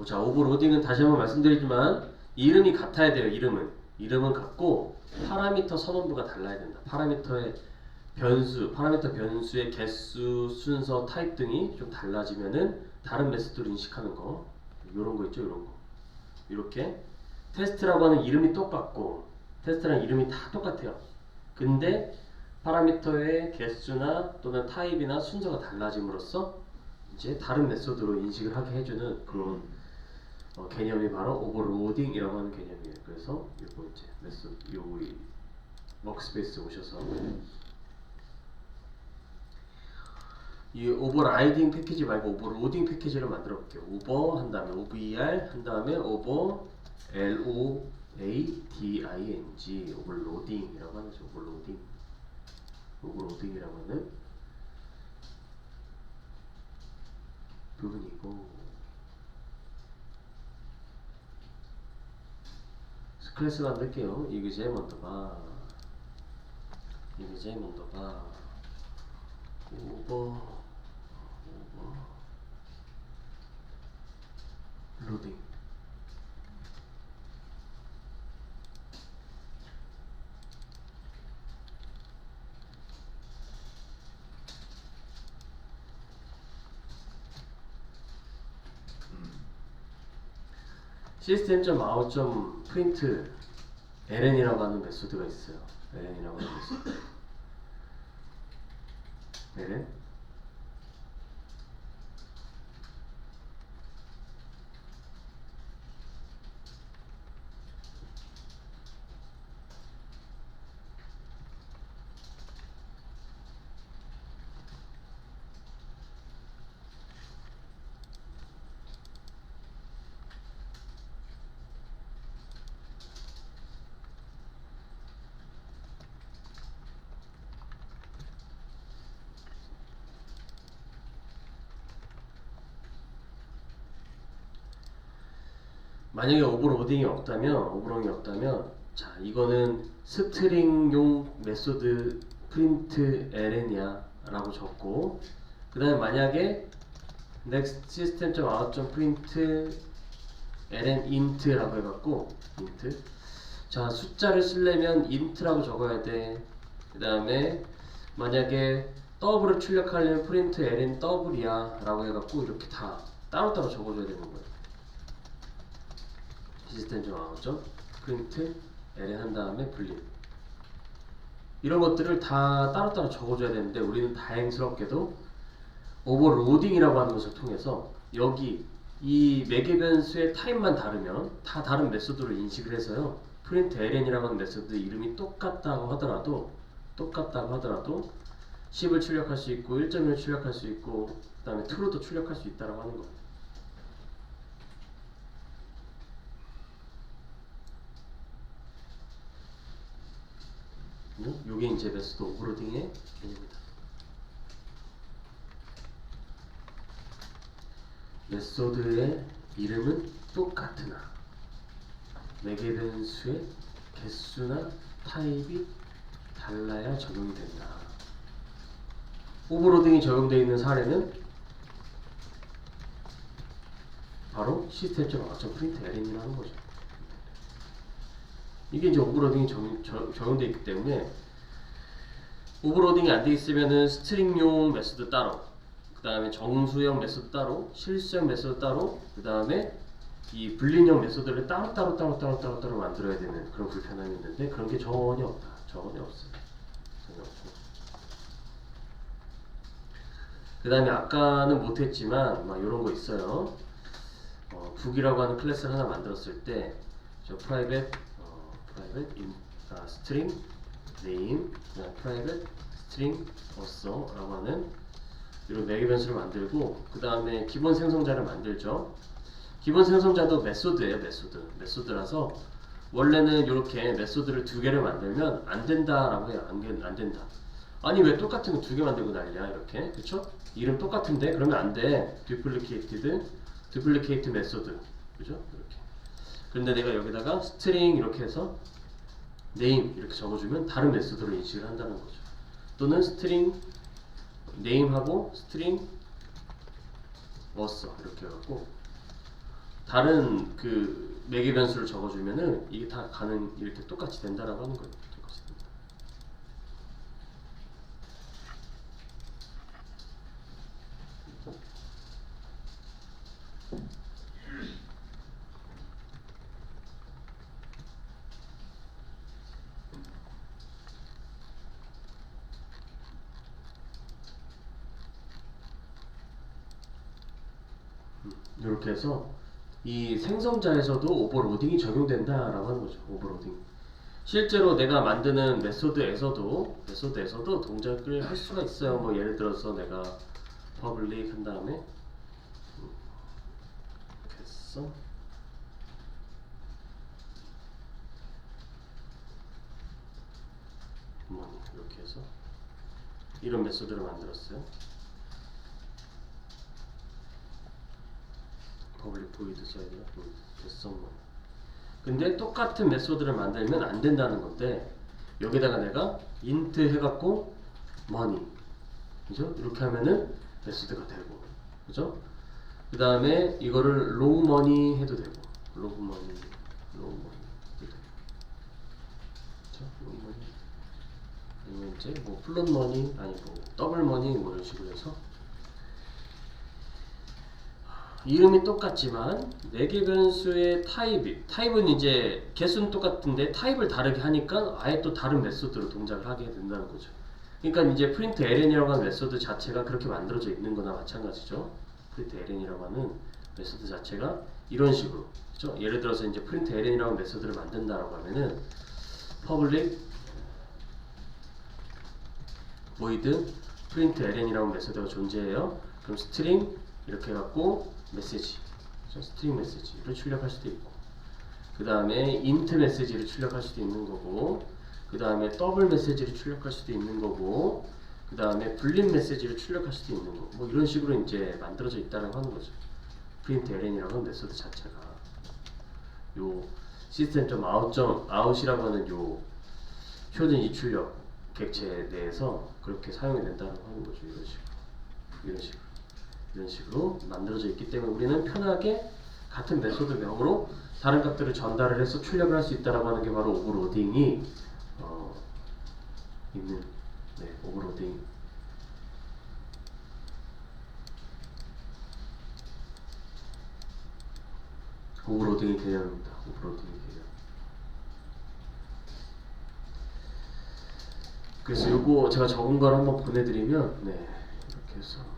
자, 오버로딩은 다시 한번 말씀드리지만 이름이 같아야 돼요. 이름은 같고 파라미터 선언부가 달라야 된다. 파라미터 변수의 개수, 순서, 타입 등이 좀 달라지면은 다른 메소드로 인식하는 거. 요런 거 있죠, 요런 거. 이렇게 테스트라고 하는 이름이 똑같고 테스트랑 이름이 다 똑같아요. 근데 파라미터의 개수나 또는 타입이나 순서가 달라짐으로써 이제 다른 메소드로 인식을 하게 해주는 그런 개념이 바로 오버로딩이라고 하는 개념이에요. 그래서 이거 이제 메소드 우리 워크스페이스 오셔서 이 오버라이딩 패키지 말고 오버로딩 패키지를 만들어 볼게요. 오버 한 다음에 over 한 다음에 오버 loading 오버로딩이라고 하는 거죠. 오버로딩이라고 하는 부분이고 클래스 만들게요. 이그제 먼저 봐 오버 로딩 system.out.print ln이라고 하는 메소드가 있어요. ln이라고 하는 메소드. ln 만약에 오버로딩이 없다면 자 이거는 스트링용 메소드 프린트 ln이야 라고 적고 그 다음에 만약에 next system.out.print ln int라고 해갖고 int 자 숫자를 쓰려면 int라고 적어야 돼. 그 다음에 만약에 더블을 출력하려면 print ln 더블이야 라고 해갖고 이렇게 다 따로따로 적어줘야 되는 거예요. 시스템 좀 나오죠. 프린트 ln 한 다음에 분리 이런 것들을 다 따로따로 적어줘야 되는데 우리는 다행스럽게도 오버로딩이라고 하는 것을 통해서 여기 이 매개 변수의 타입만 다르면 다 다른 메소드로 인식을 해서요. 프린트 ln이라고 하는 메소드 이름이 똑같다고 하더라도 10을 출력할 수 있고 1.1을 출력할 수 있고 그 다음에 true도 출력할 수 있다고 하는 거예요. 요게 이제 메소드 오버로딩의 개념입니다. 메소드의 이름은 똑같으나 매개 변수의 개수나 타입이 달라야 적용이 된다. 오버로딩이 적용되어 있는 사례는 바로 시스템.out.print ln이라는 거죠. 이게 이제 오버로딩이 적용되어 있기 때문에 오버로딩이 안 돼 있으면은 스트링용 메소드 따로, 그 다음에 정수형 메소드 따로, 실수형 메소드 따로, 그 다음에 이 불린형 메소드를 따로 만들어야 되는 그런 불편함이 있는데 그런 게 전혀 없다. 전혀 없어요. 그 다음에 아까는 못했지만 막 이런 거 있어요. 북이라고 하는 클래스를 하나 만들었을 때 저 private string name, private string also 라고 하는 이런 매개 변수를 만들고 그 다음에 기본 생성자를 만들죠. 기본 생성자도 메소드예요. 메소드라서 원래는 이렇게 메소드를 두 개를 만들면 안 된다라고 해요. 안 된다. 아니 왜 똑같은 거 두 개 만들고 난리야 이렇게, 그쵸? 이름 똑같은데 그러면 안 돼. duplicate 메소드, 그죠? 이렇게. 그런데 내가 여기다가 string 이렇게 해서 name 이렇게 적어주면 다른 메소드로 인식을 한다는 거죠. 또는 string name하고 string also 이렇게 해갖고 다른 그 매개 변수를 적어주면은 이게 다 가는 이렇게 똑같이 된다라고 하는 거예요. 똑같이 된다. 이렇게 해서 이 생성자에서도 오버로딩이 적용된다라고 하는 거죠. 오버로딩. 실제로 내가 만드는 메소드에서도 동작을 할 수가 있어요. 뭐 예를 들어서 내가 public 한 다음에 이렇게 했어. 이렇게 해서 이런 메소드를 만들었어요. public void side가 됐어. 근데 똑같은 메소드를 만들면 안 된다는 건데 여기다가 내가 int 해갖고 money, 그죠? 이렇게 하면은 메소드가 되고, 그죠? 그 다음에 이거를 low money 해도 되고, low money 해도 되고, 그죠? low money. 아니면 이제 뭐 플롯 머니, 아니 뭐 더블 머니 뭐 이런 식으로 해서 이름이 똑같지만 매개 변수의 타입은 이제 개수는 똑같은데 타입을 다르게 하니까 아예 또 다른 메소드로 동작을 하게 된다는 거죠. 그러니까 이제 프린트 ln이라고 하는 메소드 자체가 그렇게 만들어져 있는 거나 마찬가지죠. 프린트 ln이라고 하는 메소드 자체가 이런 식으로, 그렇죠? 예를 들어서 이제 프린트 ln이라는 메소드를 만든다라고 하면은 public void print ln이라는 메소드가 존재해요. 그럼 string 이렇게 해갖고 메시지, 스트링 메시지를 출력할 수도 있고, 그 다음에 int 메시지를 출력할 수도 있는 거고, 그 다음에 더블 메시지를 출력할 수도 있는 거고, 그 다음에 불린 메시지를 출력할 수도 있는 거고, 뭐 이런 식으로 이제 만들어져 있다는 하는 거죠. print ln이라고 하는 메소드 자체가 요 system.out.out이라고 하는 요 효든 이출력 객체 내에서 그렇게 사용이 된다고 하는 거죠. 이런 식으로 만들어져 있기 때문에 우리는 편하게 같은 메소드명으로 다른 값들을 전달을 해서 출력을 할 수 있다라고 하는 게 바로 오버로딩이 있는, 오버로딩. 오버로딩의 개념입니다. 오버로딩의 개념. 그래서 요거 제가 적은 걸 한번 보내드리면, 이렇게 해서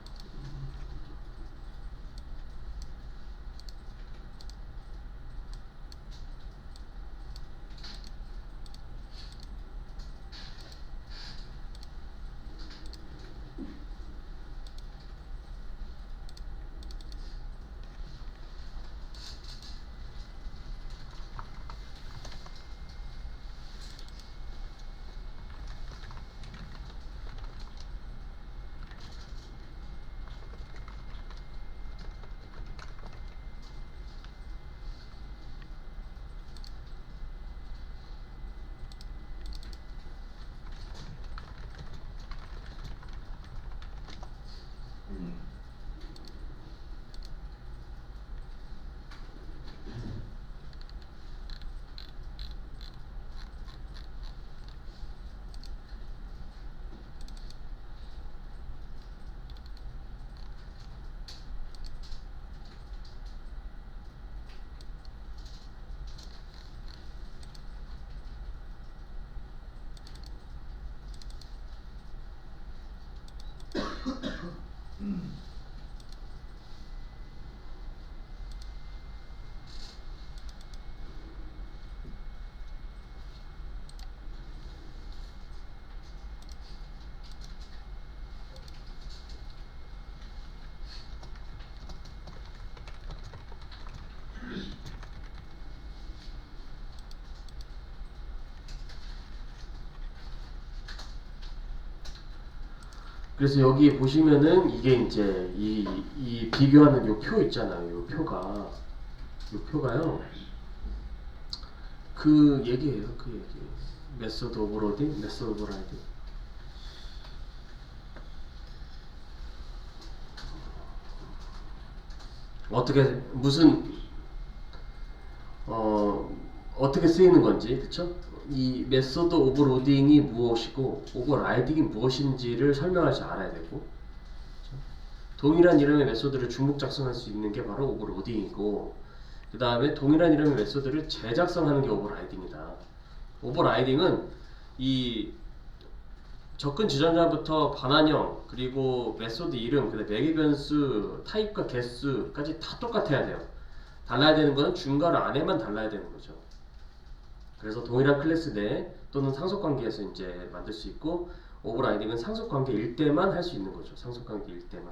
그래서 여기 보시면은 이게 이제 이 비교하는 요 표 있잖아요. 요 표가요. 그 얘기예요. 그 얘기. 메소드 오버로딩, 메소드 오버라이딩. 어떻게 무슨 어떻게 쓰이는 건지, 그쵸? 이 메소드 오버로딩이 무엇이고 오버라이딩이 무엇인지를 설명할 줄 알아야 되고, 그쵸? 동일한 이름의 메소드를 중복 작성할 수 있는 게 바로 오버로딩이고, 그 다음에 동일한 이름의 메소드를 재작성하는 게 오버라이딩이다. 오버라이딩은 이 접근 지정자부터 반환형, 그리고 메소드 이름, 그다음에 매개 변수, 타입과 개수까지 다 똑같아야 돼요. 달라야 되는 거는 중괄호 안에만 달라야 되는 거죠. 그래서 동일한 클래스 내 또는 상속관계에서 이제 만들 수 있고, 오버라이딩은 상속관계일 때만 할 수 있는 거죠. 상속관계일 때만.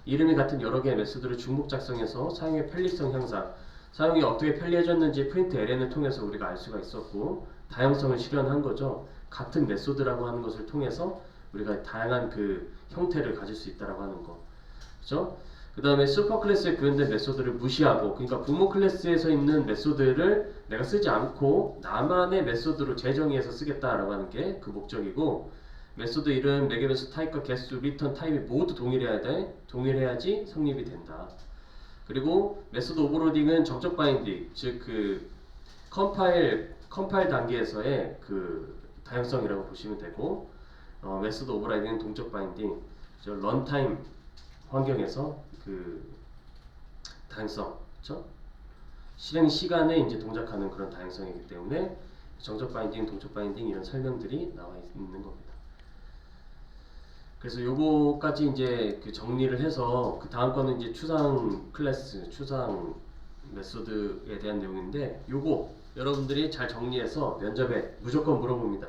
이름이 같은 여러 개의 메소드를 중복 작성해서 사용의 편리성 향상, 사용이 어떻게 편리해졌는지 프린트 ln을 통해서 우리가 알 수가 있었고, 다양성을 실현한 거죠. 같은 메소드라고 하는 것을 통해서 우리가 다양한 그 형태를 가질 수 있다라고 하는 거, 그죠? 그 다음에 슈퍼 클래스에 구현된 메소드를 무시하고, 그러니까 부모 클래스에서 있는 메소드를 내가 쓰지 않고 나만의 메소드로 재정의해서 쓰겠다라고 하는 게 그 목적이고, 메소드 이름, 매개 변수 타입과 개수, 리턴 타입이 모두 동일해야 돼. 동일해야지 성립이 된다. 그리고 메소드 오버로딩은 정적 바인딩, 즉 그 컴파일 단계에서의 그 다양성이라고 보시면 되고, 메소드 오버라이딩은 동적 바인딩, 런타임 환경에서 그 다양성, 그렇죠? 실행 시간에 이제 동작하는 그런 다양성이기 때문에 정적 바인딩, 동적 바인딩 이런 설명들이 나와 있는 겁니다. 그래서 요거까지 이제 그 정리를 해서 그 다음 거는 이제 추상 클래스, 추상 메소드에 대한 내용인데, 요거 여러분들이 잘 정리해서 면접에 무조건 물어봅니다.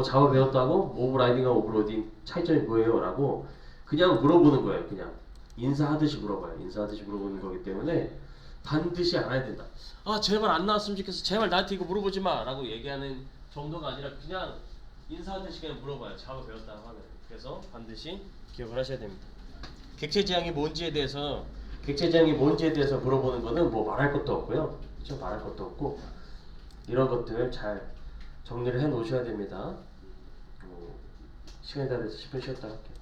자바 배웠다고? 오버라이딩과 오버로딩 차이점이 뭐예요? 라고 그냥 물어보는 거예요. 그냥 인사하듯이 물어봐요. 인사하듯이 물어보는 거기 때문에 반드시 알아야 된다. 아 제발 안 나왔으면 좋겠어. 제발 나한테 이거 물어보지 마 라고 얘기하는 정도가 아니라 그냥 인사하듯이 그냥 물어봐요. 자바 배웠다고 하면. 그래서 반드시 기억을 하셔야 됩니다. 객체지향이 뭔지에 대해서 물어보는 거는 뭐 말할 것도 없고요. 그렇죠? 말할 것도 없고, 이런 것들 잘 정리를 해 놓으셔야 됩니다. 시간이 다 돼서 10분 쉬었다 할게요.